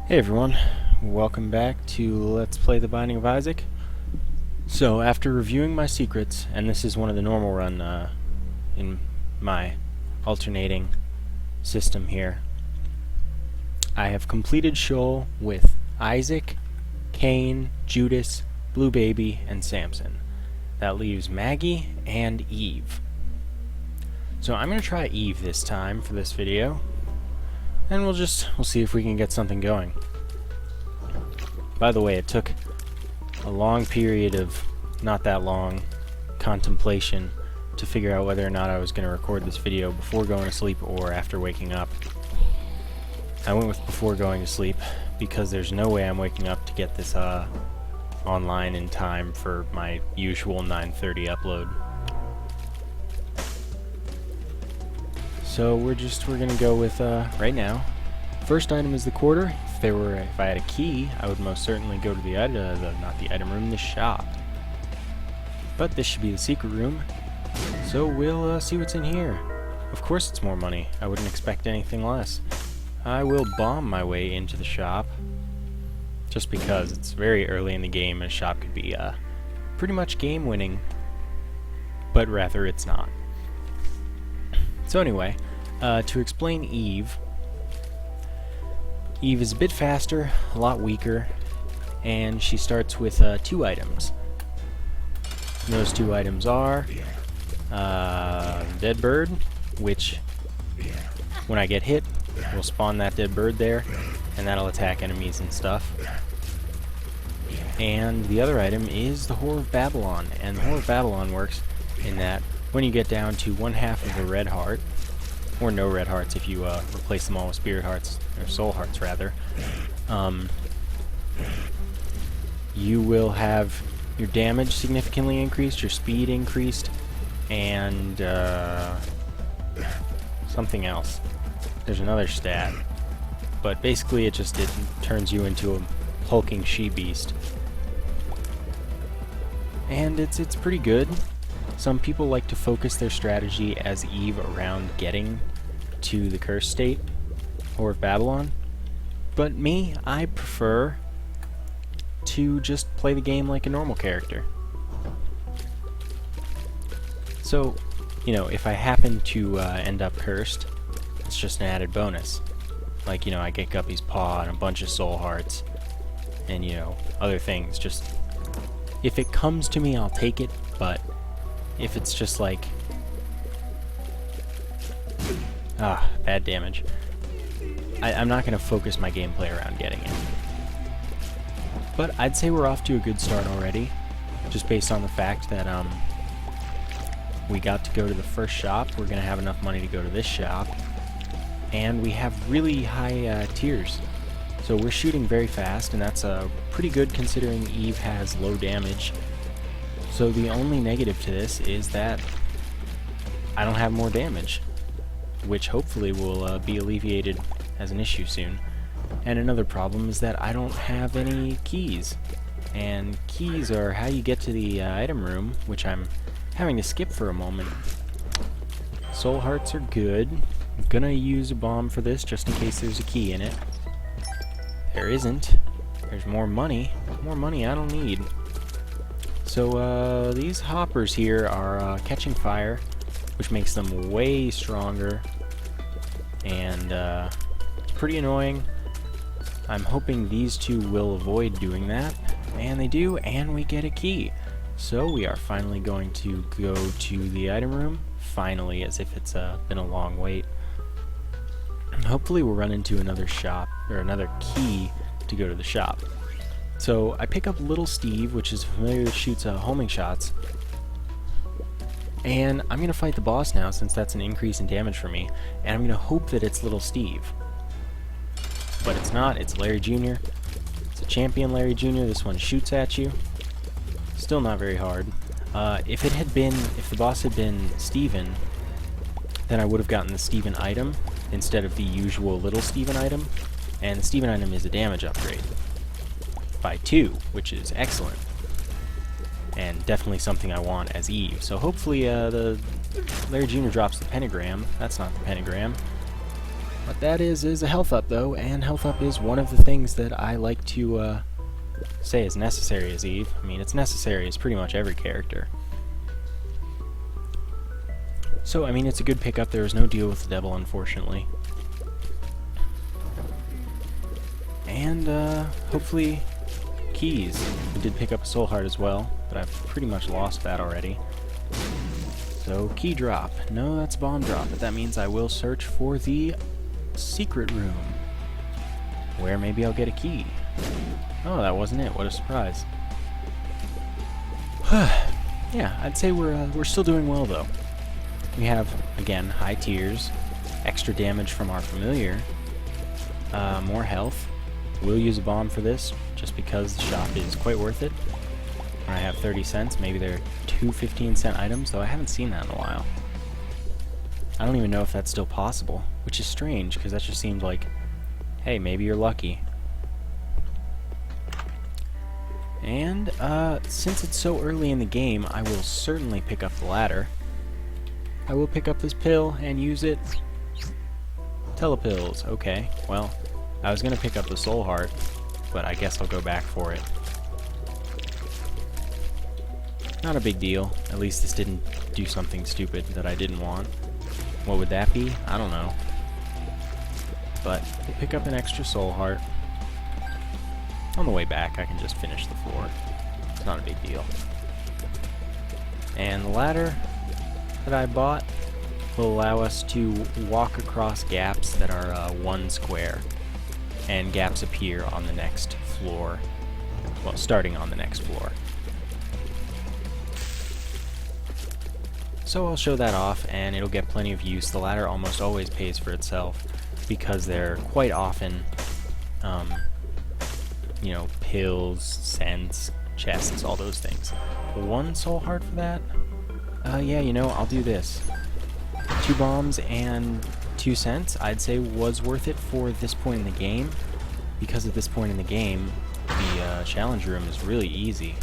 Hey everyone, welcome back to Let's Play The Binding of Isaac. So after reviewing my secrets, and this is one of the normal run in my alternating system here, I have completed Shoal with Isaac, Cain, Judas, Blue Baby, and Samson. That leaves Maggie and Eve. So I'm going to try Eve this time for this video. And we'll see if we can get something going. By the way, it took a long period of not that long contemplation to figure out whether or not I was going to record this video before going to sleep or after waking up. I went with before going to sleep because there's no way I'm waking up to get this online in time for my usual 9:30 upload. So we're gonna go with right now. First item is the quarter. If I had a key, I would most certainly go to the not the item room, the shop. But this should be the secret room. So we'll see what's in here. Of course it's more money. I wouldn't expect anything less. I will bomb my way into the shop, just because it's very early in the game and a shop could be pretty much game winning, but rather it's not. So anyway, to explain Eve is a bit faster, a lot weaker, and she starts with 2 items. And those 2 items are dead bird, which when I get hit, will spawn that dead bird there, and that'll attack enemies and stuff. And the other item is the Whore of Babylon, and the Whore of Babylon works in that when you get down to 1/2 of the red heart, or no red hearts if you replace them all with spirit hearts, or soul hearts rather, you will have your damage significantly increased, your speed increased, and something else. There's another stat, but basically it turns you into a hulking she-beast. And it's pretty good. Some people like to focus their strategy as Eve around getting to the cursed state, or of Babylon. But me, I prefer to just play the game like a normal character. So, if I happen to end up cursed, it's just an added bonus. Like, I get Guppy's Paw and a bunch of soul hearts, and, other things. Just, if it comes to me, I'll take it, but if it's just like, bad damage, I'm not going to focus my gameplay around getting it. But I'd say we're off to a good start already, just based on the fact that we got to go to the first shop. We're going to have enough money to go to this shop, and we have really high tiers. So we're shooting very fast, and that's pretty good considering Eve has low damage. So the only negative to this is that I don't have more damage, which hopefully will be alleviated as an issue soon. And another problem is that I don't have any keys. And keys are how you get to the item room, which I'm having to skip for a moment. Soul hearts are good. I'm gonna use a bomb for this just in case there's a key in it. There isn't. There's more money. More money I don't need. So these hoppers here are catching fire, which makes them way stronger, and it's pretty annoying. I'm hoping these 2 will avoid doing that, and they do, and we get a key. So we are finally going to go to the item room, finally, as if it's been a long wait. Hopefully we'll run into another shop, or another key to go to the shop. So I pick up Little Steve, which is familiar with shoots homing shots, and I'm going to fight the boss now since that's an increase in damage for me, and I'm going to hope that it's Little Steve. But it's not, it's Larry Jr. It's a champion Larry Jr. This one shoots at you. Still not very hard. If the boss had been Steven, then I would have gotten the Steven item instead of the usual Little Steven item, and the Steven item is a damage upgrade by 2, which is excellent, and definitely something I want as Eve. So hopefully the Larry Jr. drops the pentagram. That's not the pentagram. What that is a health up, though, and health up is one of the things that I like to say is necessary as Eve. I mean, it's necessary as pretty much every character. So, I mean, it's a good pickup. There is no deal with the devil, unfortunately. And, hopefully, keys. We did pick up a soul heart as well, but I've pretty much lost that already. So, key drop. No, that's bomb drop, but that means I will search for the secret room, where maybe I'll get a key. Oh, that wasn't it. What a surprise. Yeah, I'd say we're still doing well, though. We have, again, high tiers, extra damage from our familiar, more health. We'll use a bomb for this, just because the shop is quite worth it. I have 30 cents. Maybe there are 2 15-cent items, though I haven't seen that in a while. I don't even know if that's still possible, which is strange, because that just seemed like, hey, maybe you're lucky. And, since it's so early in the game, I will certainly pick up the ladder. I will pick up this pill and use it. Telepills. Okay, well, I was going to pick up the soul heart, but I guess I'll go back for it. Not a big deal. At least this didn't do something stupid that I didn't want. What would that be? I don't know. But we'll pick up an extra soul heart. On the way back, I can just finish the floor. It's not a big deal. And the ladder that I bought will allow us to walk across gaps that are 1 square. And gaps appear on the next floor. Well, starting on the next floor. So I'll show that off, and it'll get plenty of use. The ladder almost always pays for itself, because they're quite often, you know, pills, scents, chests, all those things. 1 soul heart for that? Yeah, you know, I'll do this. 2 bombs and 2 cents, I'd say, was worth it for this point in the game. Because at this point in the game, the challenge room is really easy.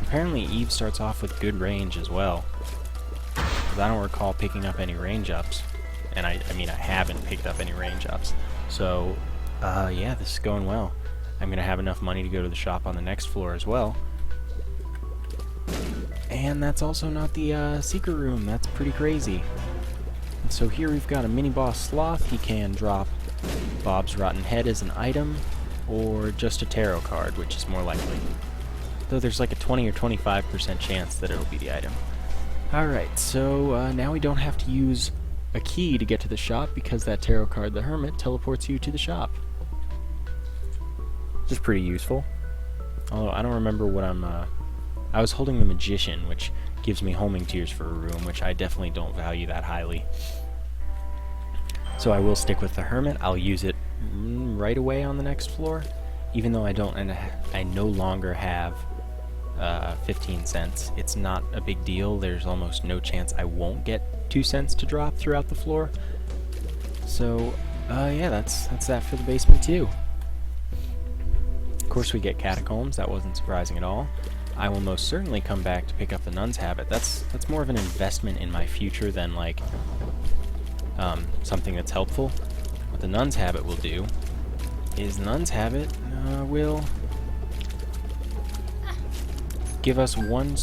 Apparently Eve starts off with good range as well. Because I don't recall picking up any range ups. And I mean, I haven't picked up any range ups. So, yeah, this is going well. I'm going to have enough money to go to the shop on the next floor as well. And that's also not the secret room. That's pretty crazy. And so here we've got a mini-boss sloth. He can drop Bob's Rotten Head as an item, or just a tarot card, which is more likely. Though there's like a 20 or 25% chance that it'll be the item. Alright, so now we don't have to use a key to get to the shop, because that tarot card, the Hermit, teleports you to the shop. Which is pretty useful. Although I don't remember what I was holding the Magician, which gives me homing tears for a room, which I definitely don't value that highly. So I will stick with the Hermit. I'll use it right away on the next floor, even though I no longer have 15 cents. It's not a big deal. There's almost no chance I won't get 2 cents to drop throughout the floor. So, yeah, that's that for the basement too. Of course we get catacombs. That wasn't surprising at all. I will most certainly come back to pick up the Nun's Habit. That's more of an investment in my future than like something that's helpful. What the Nun's Habit will do is the Nun's Habit will give us one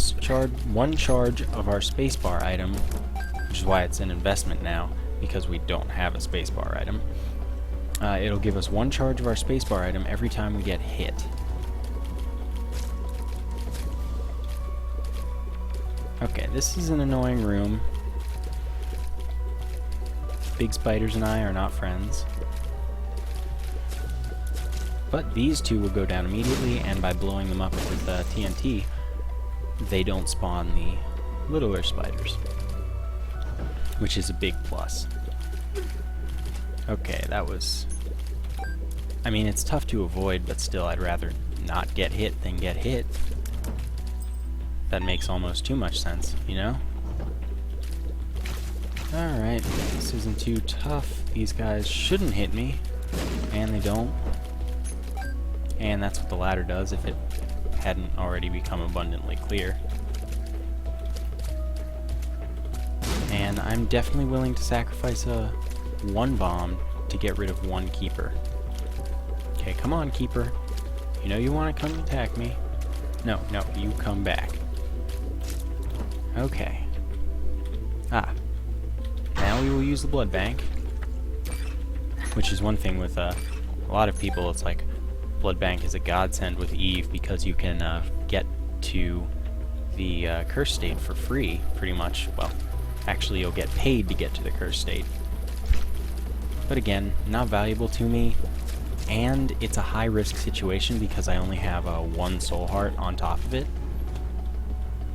charge of our spacebar item, which is why it's an investment now, because we don't have a spacebar item. It'll give us 1 charge of our spacebar item every time we get hit. Okay, this is an annoying room. Big spiders and I are not friends. But these two will go down immediately, and by blowing them up with TNT, they don't spawn the littler spiders, which is a big plus. Okay, that was... I mean, it's tough to avoid, but still, I'd rather not get hit than get hit. That makes almost too much sense, you know? Alright, this isn't too tough. These guys shouldn't hit me, and they don't. And that's what the ladder does, if it hadn't already become abundantly clear. And I'm definitely willing to sacrifice a one bomb to get rid of one keeper. Okay, come on, keeper. You know you want to come attack me. No, you come back. Okay. Now we will use the blood bank. Which is one thing with a lot of people, it's like blood bank is a godsend with Eve because you can get to the curse state for free, pretty much. Well, actually you'll get paid to get to the curse state. But again, not valuable to me, and it's a high-risk situation because I only have one soul heart on top of it.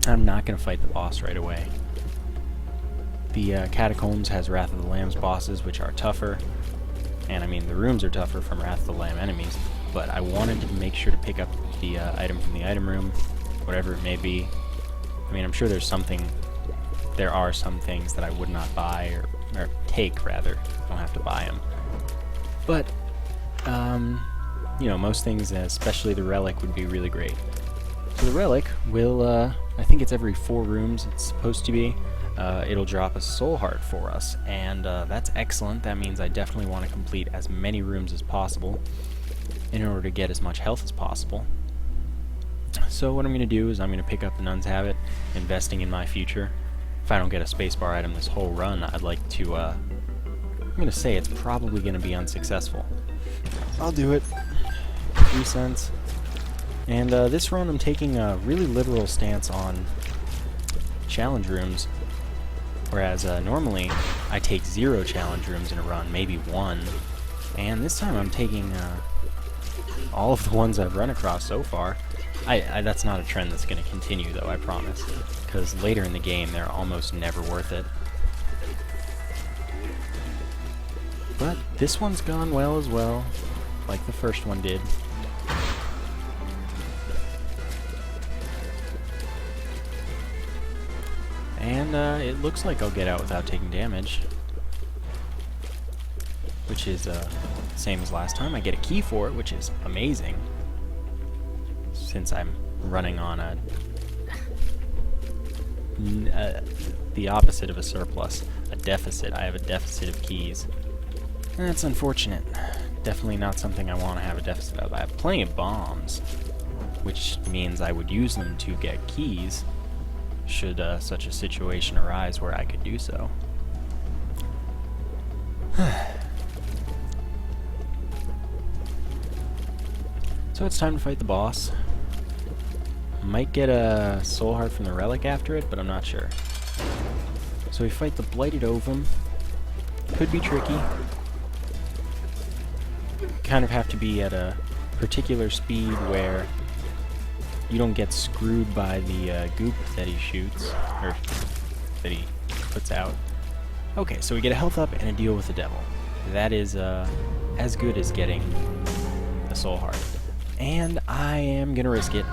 I'm not going to fight the boss right away. The Catacombs has Wrath of the Lamb's bosses, which are tougher, and I mean the rooms are tougher from Wrath of the Lamb enemies, but I wanted to make sure to pick up the item from the item room, whatever it may be. I mean, I'm sure there are some things that I would not buy, or take, rather. I don't have to buy them. But, you know, most things, especially the relic, would be really great. So the relic will, I think it's every 4 rooms it's supposed to be. It'll drop a soul heart for us, and that's excellent. That means I definitely want to complete as many rooms as possible in order to get as much health as possible. So what I'm going to do is I'm going to pick up the Nun's Habit, investing in my future. If I don't get a spacebar item this whole run, I'd like to, I'm going to say it's probably going to be unsuccessful. I'll do it. 3 cents. And this run I'm taking a really literal stance on challenge rooms, whereas normally I take 0 challenge rooms in a run, maybe 1. And this time I'm taking all of the ones I've run across so far. That's not a trend that's going to continue, though, I promise, because later in the game they're almost never worth it. But this one's gone well as well, like the first one did. And it looks like I'll get out without taking damage, which is same as last time. I get a key for it, which is amazing, since I'm running on the opposite of a surplus, a deficit. I have a deficit of keys. And that's unfortunate. Definitely not something I want to have a deficit of. I have plenty of bombs, which means I would use them to get keys should such a situation arise where I could do so. So it's time to fight the boss. Might get a soul heart from the relic after it, but I'm not sure. So we fight the Blighted Ovum. Could be tricky. Kind of have to be at a particular speed where you don't get screwed by the goop that he shoots, or that he puts out. Okay, so we get a health up and a deal with the devil. That is as good as getting the soul heart. And I am gonna risk it.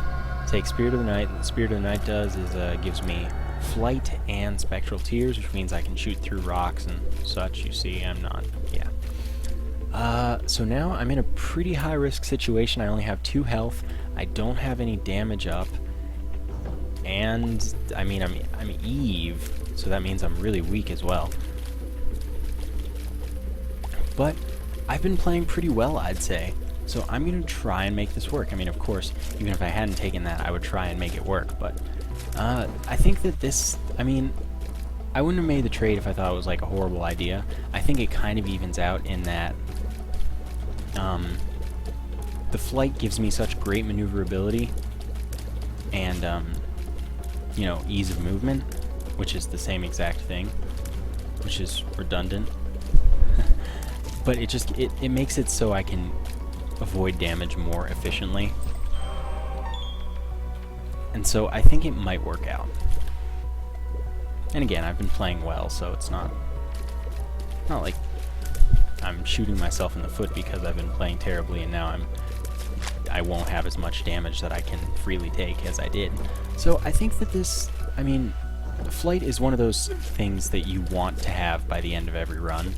Take Spirit of the Night. What Spirit of the Night does is gives me flight and spectral tears, which means I can shoot through rocks and such. You see, I'm not, yeah. So now I'm in a pretty high risk situation. I only have 2 health. I don't have any damage up, and I mean I'm Eve, so that means I'm really weak as well. But I've been playing pretty well, I'd say. So I'm going to try and make this work. I mean, of course, even if I hadn't taken that, I would try and make it work. But I think that this, I mean, I wouldn't have made the trade if I thought it was like a horrible idea. I think it kind of evens out in that the flight gives me such great maneuverability and, you know, ease of movement, which is the same exact thing, which is redundant. But it makes it so I can avoid damage more efficiently. And so I think it might work out. And again, I've been playing well, so it's not like I'm shooting myself in the foot because I've been playing terribly and now I won't have as much damage that I can freely take as I did. So I think that this, I mean, flight is one of those things that you want to have by the end of every run.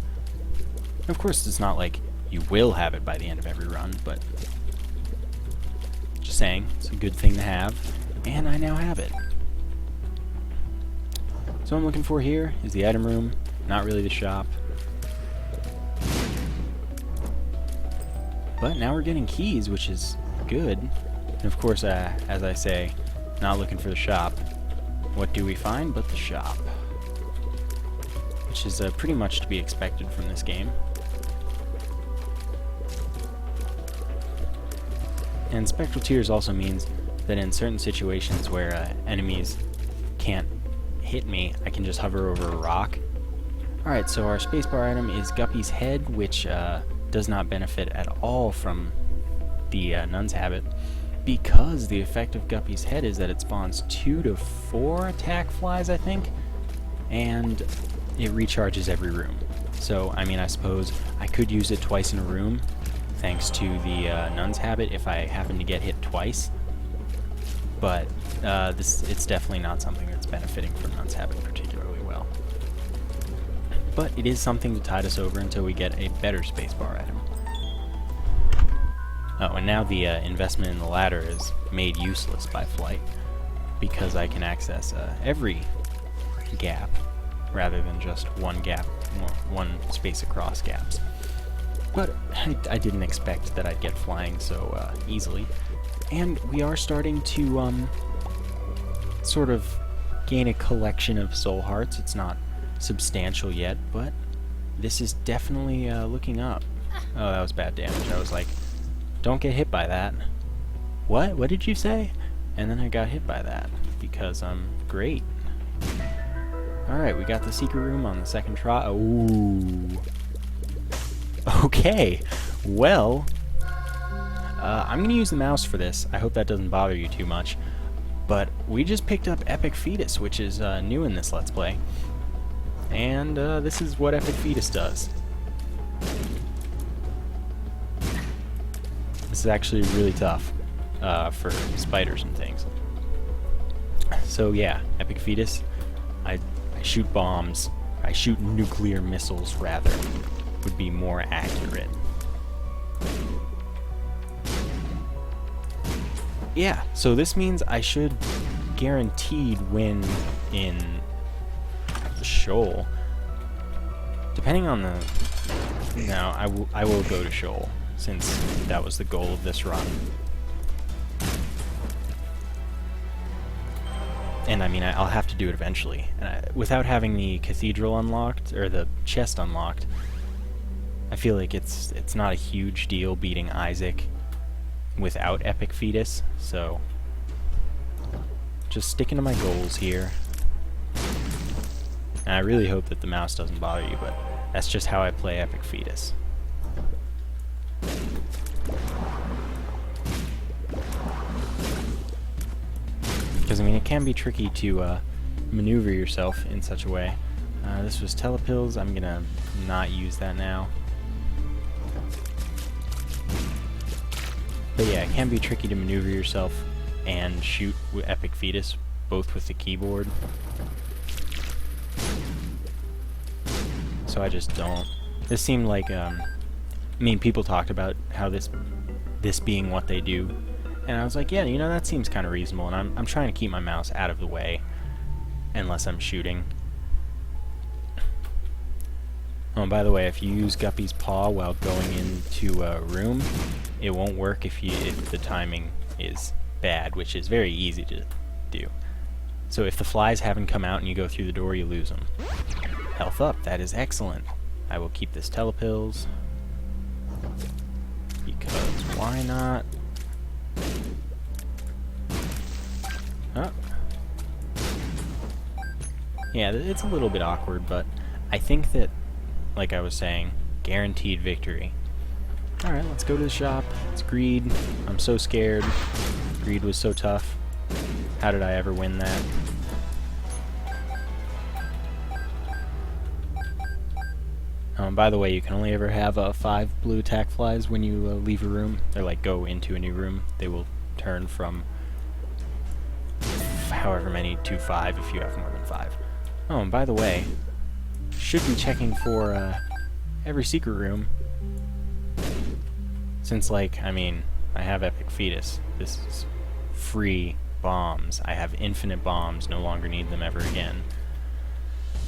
Of course, it's not like you will have it by the end of every run, but just saying, it's a good thing to have, and I now have it. So what I'm looking for here is the item room, not really the shop. But now we're getting keys, which is good. And of course, as I say, not looking for the shop. What do we find but the shop? Which is pretty much to be expected from this game. And Spectral Tears also means that in certain situations where enemies can't hit me, I can just hover over a rock. Alright, so our spacebar item is Guppy's Head, which does not benefit at all from the Nun's Habit, because the effect of Guppy's Head is that it spawns 2 to 4 attack flies, I think, and it recharges every room. So, I mean, I suppose I could use it twice in a room, thanks to the Nun's Habit if I happen to get hit twice. But it's definitely not something that's benefiting from Nun's Habit particularly well. But it is something to tide us over until we get a better spacebar item. Oh, and now the investment in the ladder is made useless by flight, because I can access every gap rather than just one gap, one space across gaps. But I didn't expect that I'd get flying so easily. And we are starting to sort of gain a collection of soul hearts. It's not substantial yet, but this is definitely looking up. Oh, that was bad damage. I was like, don't get hit by that. What? What did you say? And then I got hit by that, because I'm great. Alright, we got the secret room on the second try. Ooh. Okay, well, I'm going to use the mouse for this. I hope that doesn't bother you too much. But we just picked up Epic Fetus, which is new in this Let's Play. And this is what Epic Fetus does. This is actually really tough for spiders and things. So yeah, Epic Fetus, I shoot bombs. I shoot nuclear missiles, rather, would be more accurate. Yeah, so this means I should guaranteed win in the Shoal. Depending on the... No, I will go to Shoal, since that was the goal of this run. And I mean, I'll have to do it eventually. Without having the cathedral unlocked, or the chest unlocked, I feel like it's not a huge deal beating Isaac without Epic Fetus, so just sticking to my goals here. And I really hope that the mouse doesn't bother you, but that's just how I play Epic Fetus. Because, I mean, it can be tricky to maneuver yourself in such a way. This was Telepills. I'm gonna not use that now. But yeah, it can be tricky to maneuver yourself and shoot with Epic Fetus, both with the keyboard. So I just don't. This seemed like, I mean, people talked about how this being what they do, and I was like, yeah, you know, that seems kind of reasonable, and I'm trying to keep my mouse out of the way, unless I'm shooting. Oh, and by the way, if you use Guppy's Paw while going into a room, it won't work if the timing is bad, which is very easy to do. So if the flies haven't come out and you go through the door, you lose them. Health up, that is excellent. I will keep this Telepills, because why not? Oh. Yeah, it's a little bit awkward, but I think that, like I was saying, guaranteed victory. Alright, let's go to the shop. It's greed. I'm so scared. Greed was so tough. How did I ever win that? By the way, you can only ever have 5 blue attack flies when you leave a room. Or, like, go into a new room. They will turn from however many to 5 if you have more than 5. Oh, and by the way, should be checking for every secret room. Since, like, I mean, I have Epic Fetus. This is free bombs. I have infinite bombs, no longer need them ever again.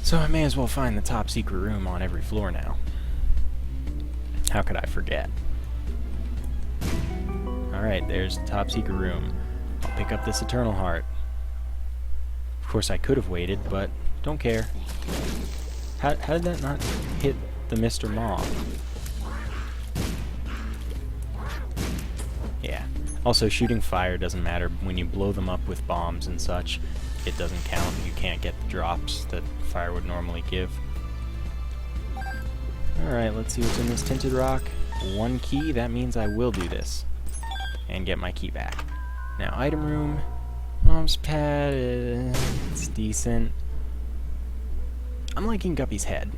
So I may as well find the top secret room on every floor now. How could I forget? Alright, there's the top secret room. I'll pick up this Eternal Heart. Of course, I could have waited, but don't care. How did that not hit the Mr. Mob? Yeah. Also, shooting fire doesn't matter. When you blow them up with bombs and such, it doesn't count. You can't get the drops that fire would normally give. Alright, let's see what's in this tinted rock. 1 key, that means I will do this. And get my key back. Now, item room. Mom's pad, it's decent. I'm liking Guppy's head.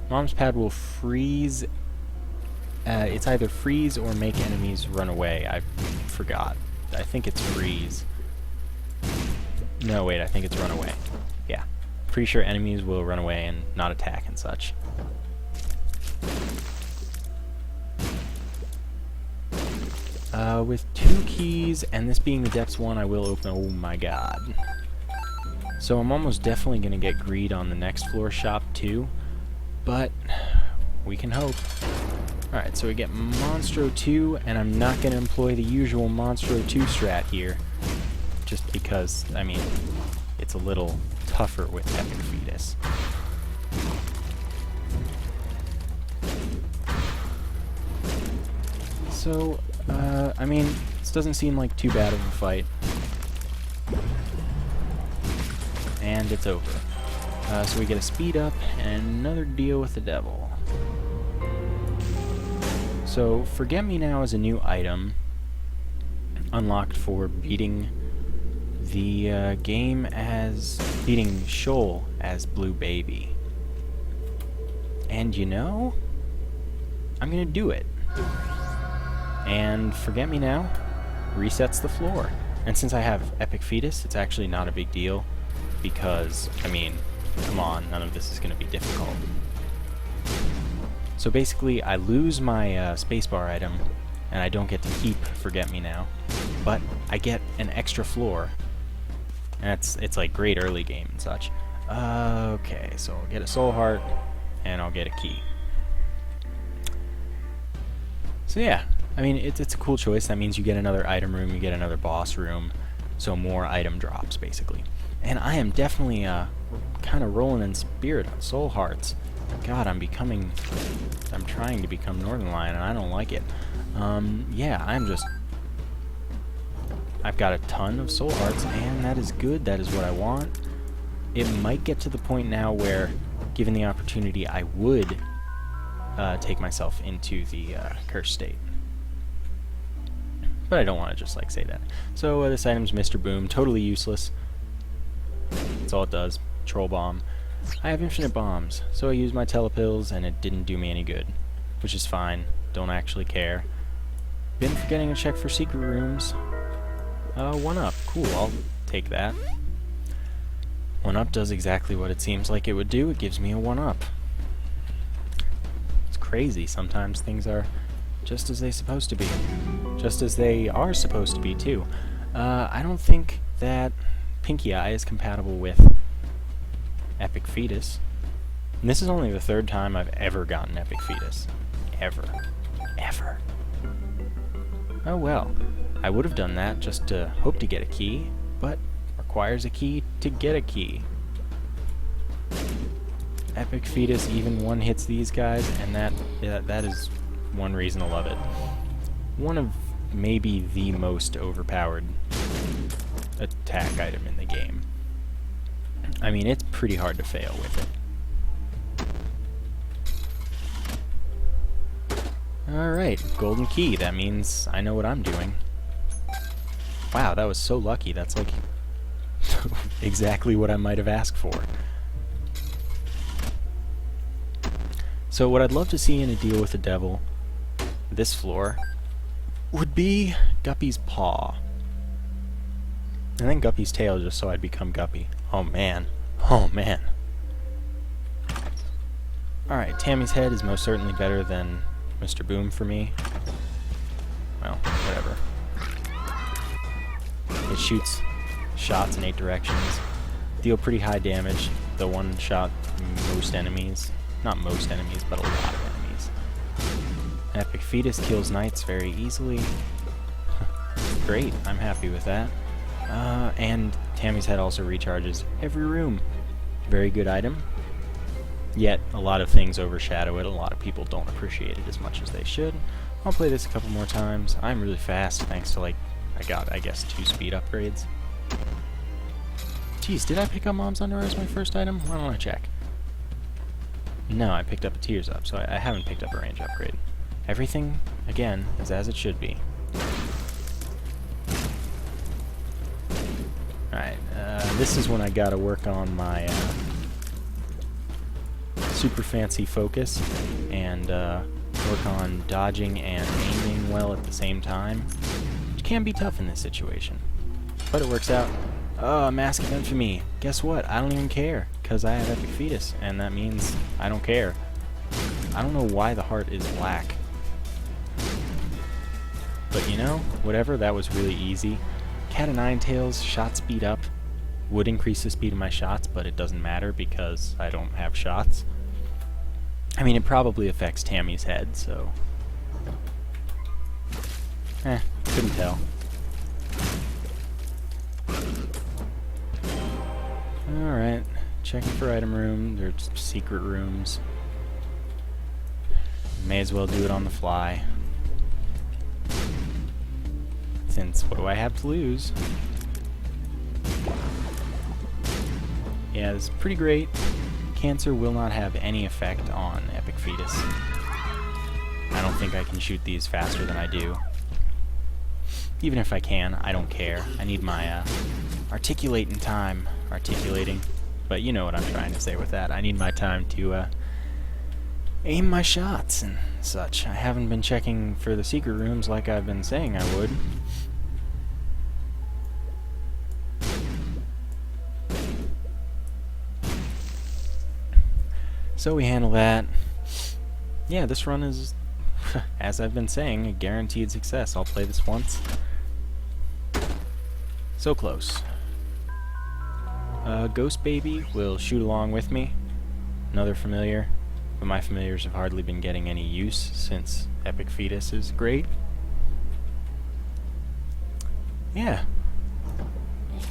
Mom's pad will freeze. It's either freeze or make enemies run away. I forgot. I think it's freeze. No, wait, I think it's run away. Yeah. Pretty sure enemies will run away and not attack and such. With 2 keys, and this being the depths one, I will open... Oh my god. So I'm almost definitely going to get greed on the next floor shop too, but we can hope. Alright, so we get Monstro 2, and I'm not going to employ the usual Monstro 2 strat here, just because, I mean, it's a little tougher with Epic Fetus. So, I mean, this doesn't seem like too bad of a fight. And it's over. So we get a speed up and another deal with the devil. So, Forget Me Now is a new item unlocked for beating the game as... beating Shoal as Blue Baby. And you know, I'm gonna do it. And Forget Me Now resets the floor. And since I have Epic Fetus, it's actually not a big deal, because, I mean, come on, none of this is going to be difficult. So basically, I lose my spacebar item, and I don't get to keep Forget Me Now, but I get an extra floor, and it's like great early game and such. Okay, so I'll get a Soul Heart, and I'll get a key. So yeah, I mean, it's a cool choice. That means you get another item room, you get another boss room, so more item drops, basically. And I am definitely kind of rolling in spirit on Soul Hearts. God, I'm trying to become Northern Lion, and I don't like it. Yeah, I've got a ton of Soul Hearts, and that is good. That is what I want. It might get to the point now where, given the opportunity, I would take myself into the cursed state. But I don't want to just like say that. So this item's Mr. Boom, totally useless. That's all it does. Troll bomb. I have infinite bombs, so I used my telepills and it didn't do me any good, which is fine. Don't actually care. Been forgetting to check for secret rooms. 1-up. Cool, I'll take that. 1-up does exactly what it seems like it would do. It gives me a 1-up. It's crazy. Sometimes things are just as they're supposed to be. Just as they are supposed to be, too. I don't think that Pinky Eye is compatible with Epic Fetus. And this is only the 3rd time I've ever gotten Epic Fetus. Ever. Ever. Oh well. I would have done that just to hope to get a key, but requires a key to get a key. Epic Fetus even one-hits these guys, and that is one reason to love it. One of maybe the most overpowered attack item in the game. I mean, it's pretty hard to fail with it. Alright, golden key. That means I know what I'm doing. Wow, that was so lucky. That's like exactly what I might have asked for. So what I'd love to see in a deal with the devil, this floor, would be Guppy's paw. And then Guppy's tail, just so I'd become Guppy. Oh man. Oh man. Alright, Tammy's head is most certainly better than Mr. Boom for me. Well, whatever. It shoots shots in 8 directions. Deal pretty high damage. The one-shot most enemies. Not most enemies, but a lot of enemies. Epic Fetus kills knights very easily. Great, I'm happy with that. And Tammy's Head also recharges every room. Very good item. Yet, a lot of things overshadow it. A lot of people don't appreciate it as much as they should. I'll play this a couple more times. I'm really fast thanks to, like, I got, I guess, 2 speed upgrades. Geez, did I pick up Mom's Underwear as my first item? Why don't I check? No, I picked up a Tears Up, so I haven't picked up a range upgrade. Everything, again, is as it should be. Alright, this is when I gotta work on my super fancy focus and work on dodging and aiming well at the same time, which can be tough in this situation. But it works out. Mask of Infamy. Guess what? I don't even care, because I have Epic Fetus, and that means I don't care. I don't know why the heart is black. But you know, whatever, that was really easy. Cat of Nine Tails, shot speed up. Would increase the speed of my shots, but it doesn't matter because I don't have shots. I mean, it probably affects Tammy's Head, so... couldn't tell. Alright, checking for item room. There's secret rooms. May as well do it on the fly. Since, what do I have to lose? Yeah, this is pretty great. Cancer will not have any effect on Epic Fetus. I don't think I can shoot these faster than I do. Even if I can, I don't care. I need my articulating time. Articulating. But you know what I'm trying to say with that. I need my time to aim my shots and such. I haven't been checking for the secret rooms like I've been saying I would. So we handle that. Yeah, this run is, as I've been saying, a guaranteed success. I'll play this once. So close. Ghost Baby will shoot along with me. Another familiar. But my familiars have hardly been getting any use since Epic Fetus is great. Yeah.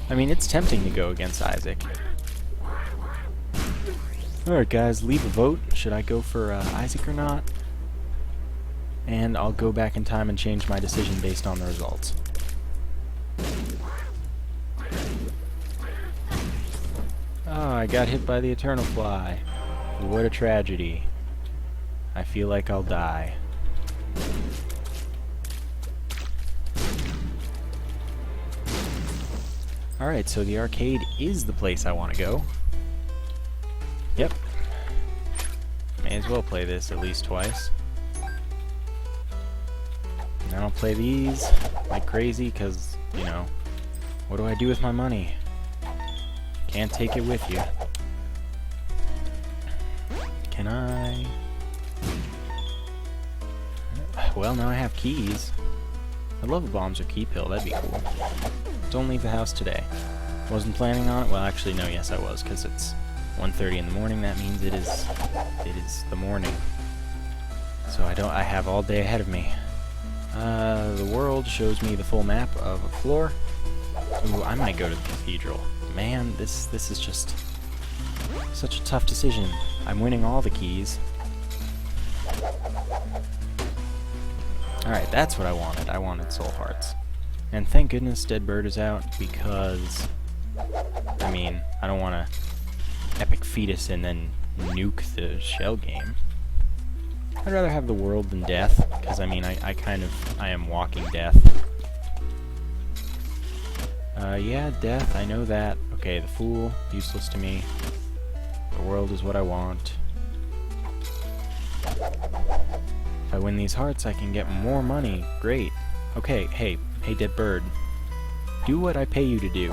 I mean, it's tempting to go against Isaac. Alright guys, leave a vote. Should I go for Isaac or not? And I'll go back in time and change my decision based on the results. Oh, I got hit by the Eternal Fly. What a tragedy. I feel like I'll die. Alright, so the arcade is the place I want to go. Yep. May as well play this at least twice. And I'll play these like crazy because, you know, what do I do with my money? Can't take it with you. Can I? Well, now I have keys. I'd love a bombs or key pill, that'd be cool. Don't leave the house today. Wasn't planning on it? Well, actually, no, yes I was, because it's 1:30 in the morning. That means it is the morning. So I have all day ahead of me. The world shows me the full map of a floor. Ooh, I might go to the cathedral. Man, this is just such a tough decision. I'm winning all the keys. Alright, that's what I wanted. I wanted soul hearts. And thank goodness Dead Bird is out, because, I mean, I don't want to Epic Fetus and then nuke the shell game. I'd rather have the world than death, because I mean, I am walking death. Yeah, death, I know that. Okay, the fool, useless to me. The world is what I want. If I win these hearts, I can get more money. Great. Okay, hey, Dead Bird. Do what I pay you to do.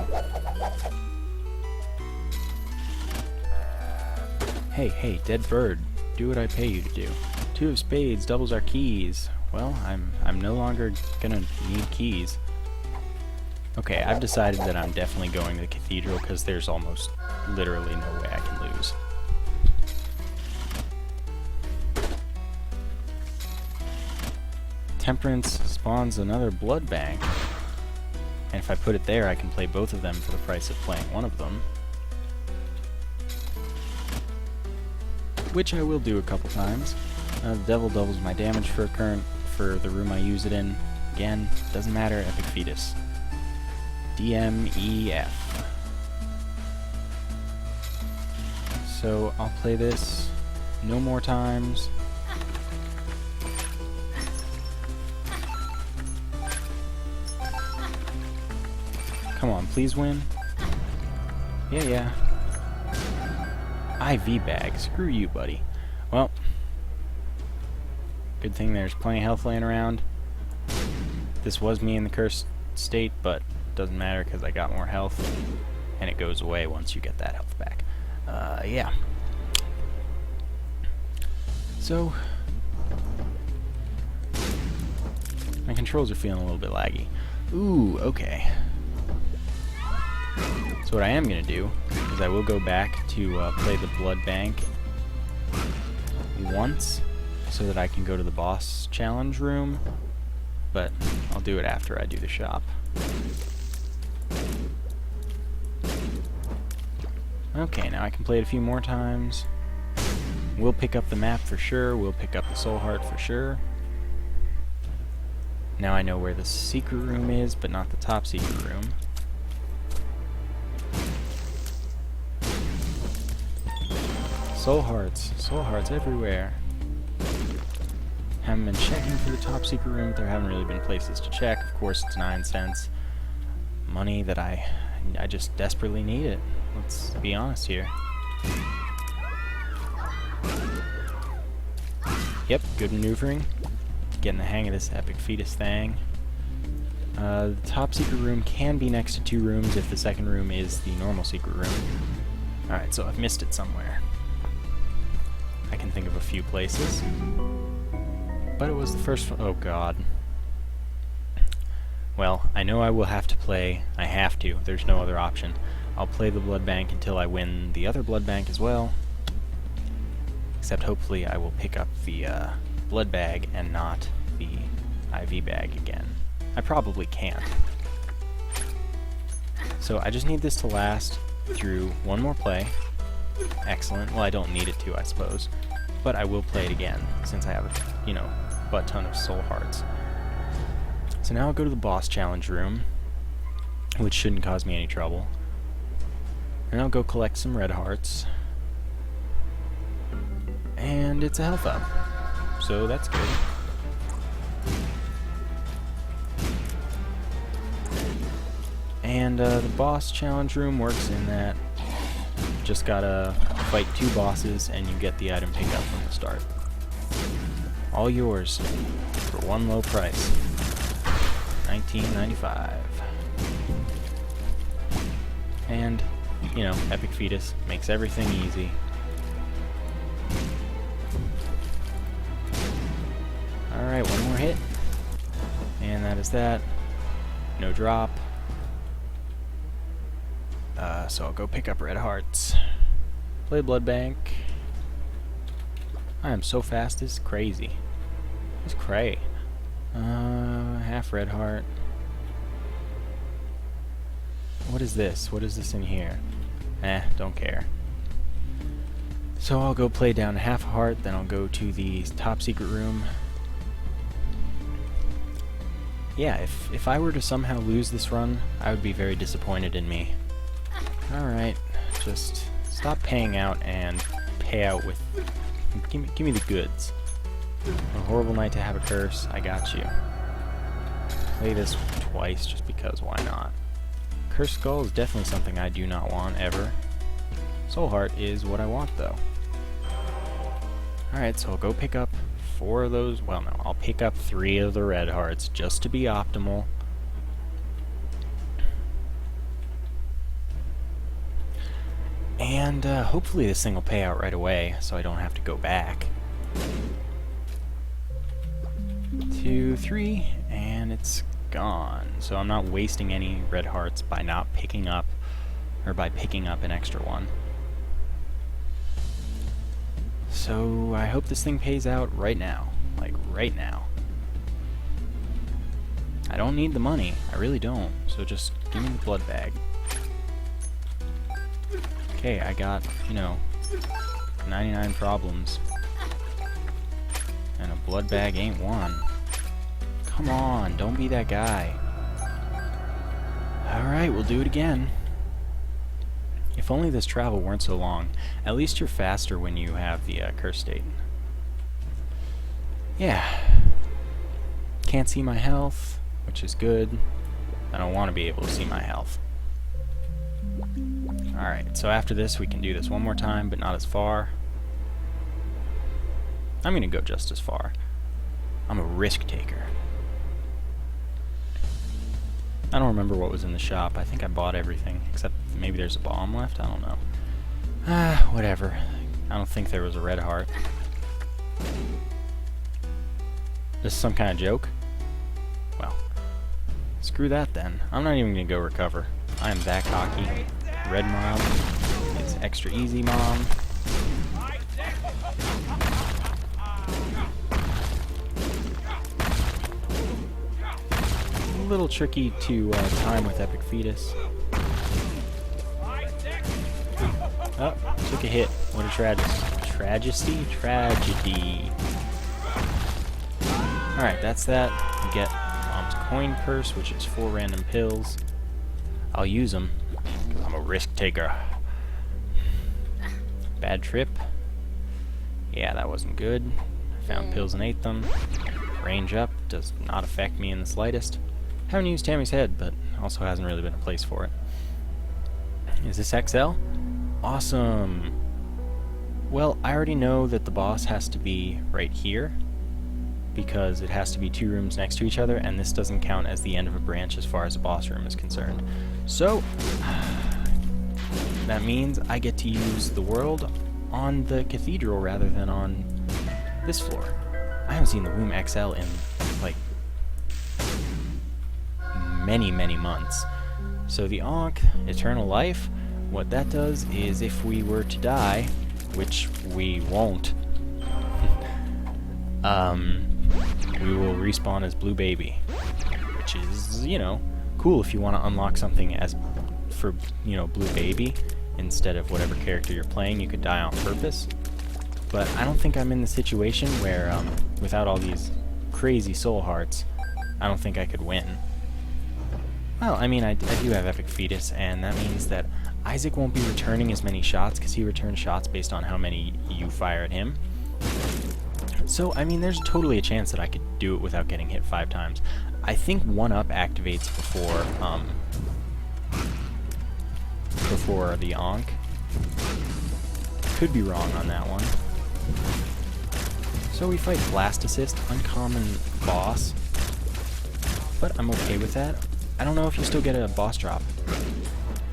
Hey, Dead Bird. Do what I pay you to do. 2 of spades doubles our keys. Well, I'm no longer gonna need keys. Okay, I've decided that I'm definitely going to the cathedral because there's almost literally no way I can lose. Temperance spawns another blood bank. And if I put it there, I can play both of them for the price of playing one of them. Which I will do a couple times. The devil doubles my damage for a current for the room I use it in. Again, doesn't matter, Epic Fetus. DMEF. So I'll play this no more times. Come on, please win. Yeah. IV bag. Screw you, buddy. Well, good thing there's plenty of health laying around. This was me in the cursed state, but doesn't matter because I got more health, and it goes away once you get that health back. Yeah. So, my controls are feeling a little bit laggy. Ooh, okay. So what I am going to do is I will go back to play the blood bank once so that I can go to the boss challenge room, but I'll do it after I do the shop. Okay, now I can play it a few more times. We'll pick up the map for sure, we'll pick up the soul heart for sure. Now I know where the secret room is, but not the top secret room. Soul hearts everywhere. Haven't been checking for the top secret room, but there haven't really been places to check. Of course, it's 9 cents. Money that I just desperately need it. Let's be honest here. Yep, good maneuvering. Getting the hang of this Epic Fetus thing. The top secret room can be next to 2 rooms if the second room is the normal secret room. Alright, so I've missed it somewhere. I can think of a few places. But it was the first one. Oh god. Well, I know I will have to play. I have to. There's no other option. I'll play the blood bank until I win the other blood bank as well. Except hopefully I will pick up the blood bag and not the IV bag again. I probably can't. So I just need this to last through one more play. Excellent. Well, I don't need it to, I suppose. But I will play it again, since I have a, you know, butt ton of soul hearts. So now I'll go to the boss challenge room, which shouldn't cause me any trouble. And I'll go collect some red hearts. And it's a health up. So that's good. And the boss challenge room works in that just gotta fight 2 bosses and you get the item pickup from the start. All yours for one low price. $19.95. And, you know, Epic Fetus makes everything easy. Alright, one more hit. And that is that. No drop. So I'll go pick up red hearts. Play blood bank. I am so fast, this is crazy. It's cray. Half red heart. What is this? What is this in here? Don't care. So I'll go play down half a heart, then I'll go to the top secret room. Yeah, if I were to somehow lose this run, I would be very disappointed in me. Alright, just stop paying out and pay out with... Give me the goods. A horrible night to have a curse, I got you. Play this twice just because, why not? Cursed Skull is definitely something I do not want, ever. Soul Heart is what I want, though. Alright, so I'll go pick up 4 of those. Well, no, I'll pick up 3 of the red hearts just to be optimal. And hopefully this thing will pay out right away, so I don't have to go back. 2, 3, and it's gone. So I'm not wasting any red hearts by not picking up, or by picking up an extra one. So I hope this thing pays out right now. Like, right now. I don't need the money. I really don't. So just give me the blood bag. Okay, I got, you know, 99 problems. And a blood bag ain't one. Come on, don't be that guy. Alright, we'll do it again. If only this travel weren't so long. At least you're faster when you have the curse state. Yeah. Can't see my health, which is good. I don't want to be able to see my health. Alright, so after this we can do this one more time, but not as far. I'm going to go just as far. I'm a risk taker. I don't remember what was in the shop. I think I bought everything, except maybe there's a bomb left? I don't know. Whatever. I don't think there was a red heart. This is some kind of joke? Well, screw that then. I'm not even going to go recover. I am that cocky. Red mom. It's extra easy, mom. A little tricky to time with Epic Fetus. Oh, took a hit. What a tragedy. Alright, that's that. We get Mom's coin purse, which is 4 random pills. I'll use them. I'm a risk taker. Bad trip. Yeah, that wasn't good. Found pills and ate them. Range up does not affect me in the slightest. Haven't used Tammy's head, but also hasn't really been a place for it. Is this XL? Awesome! Well, I already know that the boss has to be right here, because it has to be 2 rooms next to each other, and this doesn't count as the end of a branch as far as the boss room is concerned. So, that means I get to use the world on the cathedral rather than on this floor. I haven't seen the Womb XL in, like, many, many months. So the Ankh, Eternal Life, what that does is if we were to die, which we won't, we will respawn as Blue Baby, which is, you know, cool if you want to unlock something as for, you know, Blue Baby instead of whatever character you're playing. You could die on purpose, but I don't think I'm in the situation where, without all these crazy soul hearts, I don't think I could win. Well, I mean, I do have Epic Fetus, and that means that Isaac won't be returning as many shots, because he returns shots based on how many you fire at him. So, I mean, there's totally a chance that I could do it without getting hit 5 times. I think 1-up activates before the Ankh. Could be wrong on that one. So we fight Blast Assist, uncommon boss, but I'm okay with that. I don't know if you still get a boss drop.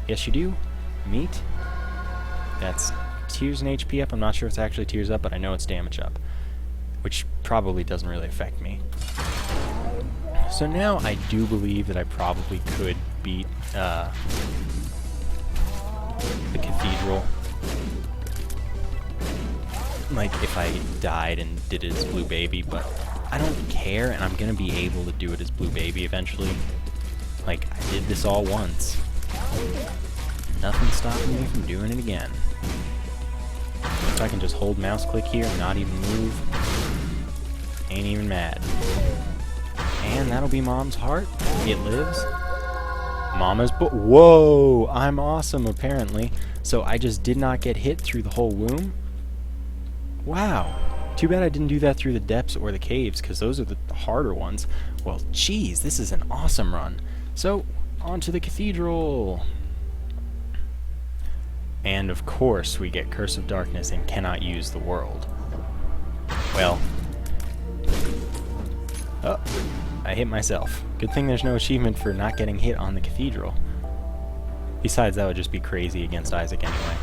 Yes, you do. Meat. That's tears and HP up. I'm not sure if it's actually tears up, but I know it's damage up, which probably doesn't really affect me. So now I do believe that I probably could beat the cathedral. Like, if I died and did it as Blue Baby, but I don't care, and I'm gonna be able to do it as Blue Baby eventually. Like, I did this all once. Nothing's stopping me from doing it again. If I can just hold mouse click here and not even move, ain't even mad. And that'll be Mom's heart. It lives. Mama's whoa! I'm awesome, apparently. So I just did not get hit through the whole womb? Wow. Too bad I didn't do that through the depths or the caves, because those are the harder ones. Well, geez, this is an awesome run. So, on to the cathedral. And of course, we get Curse of Darkness and cannot use the world. Well. Oh, I hit myself. Good thing there's no achievement for not getting hit on the cathedral. Besides, that would just be crazy against Isaac anyway.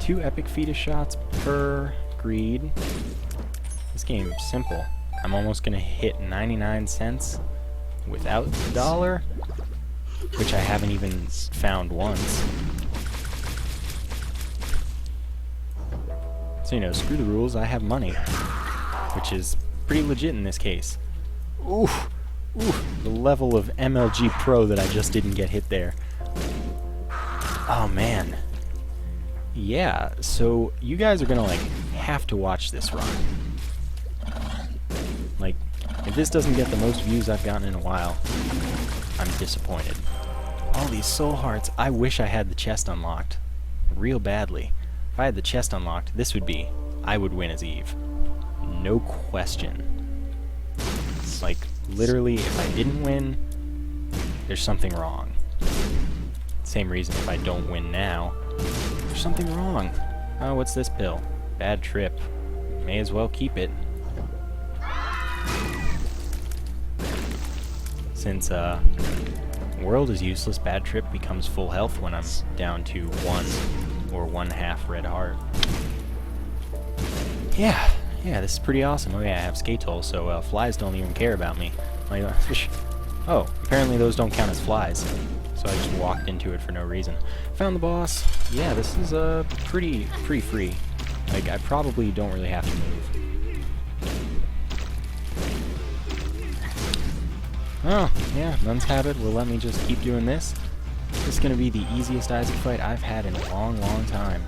2 Epic Fetus shots per greed. This game's simple. I'm almost gonna hit 99 cents without the dollar, which I haven't even found once. So, you know, screw the rules, I have money, which is pretty legit in this case. Oof. Oof. The level of MLG Pro that I just didn't get hit there. Oh, man. Yeah, so you guys are gonna, like, have to watch this run. Like, if this doesn't get the most views I've gotten in a while, I'm disappointed. All these soul hearts, I wish I had the chest unlocked. Real badly. If I had the chest unlocked, this would be, I would win as Eve. No question. It's like, literally, if I didn't win, there's something wrong. Same reason if I don't win now, there's something wrong. Oh, what's this pill? Bad trip. May as well keep it. Since, world is useless, bad trip becomes full health when I'm down to 1 or 1/2 red heart. Yeah, this is pretty awesome. Oh yeah, I have skate hole, so flies don't even care about me. Like, oh, apparently those don't count as flies. So I just walked into it for no reason. Found the boss. Yeah, this is pretty free. Like, I probably don't really have to move. Oh, yeah, Nun's Habit will let me just keep doing this. This is gonna be the easiest Isaac fight I've had in a long time.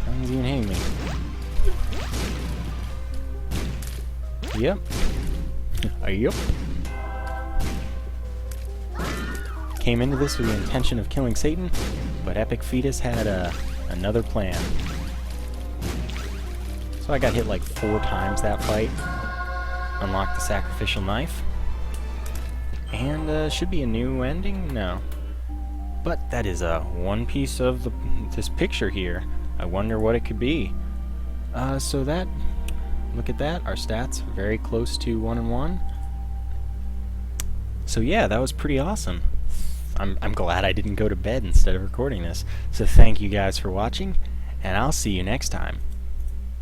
Nothing's even hitting me. Yep. Yep. Came into this with the intention of killing Satan, but Epic Fetus had another plan. So I got hit like 4 times that fight. Unlocked the sacrificial knife. And should be a new ending? No. But that is one piece of this picture here. I wonder what it could be. So that, look at that, our stats very close to 1 and 1. So yeah, that was pretty awesome. I'm glad I didn't go to bed instead of recording this. So thank you guys for watching, and I'll see you next time.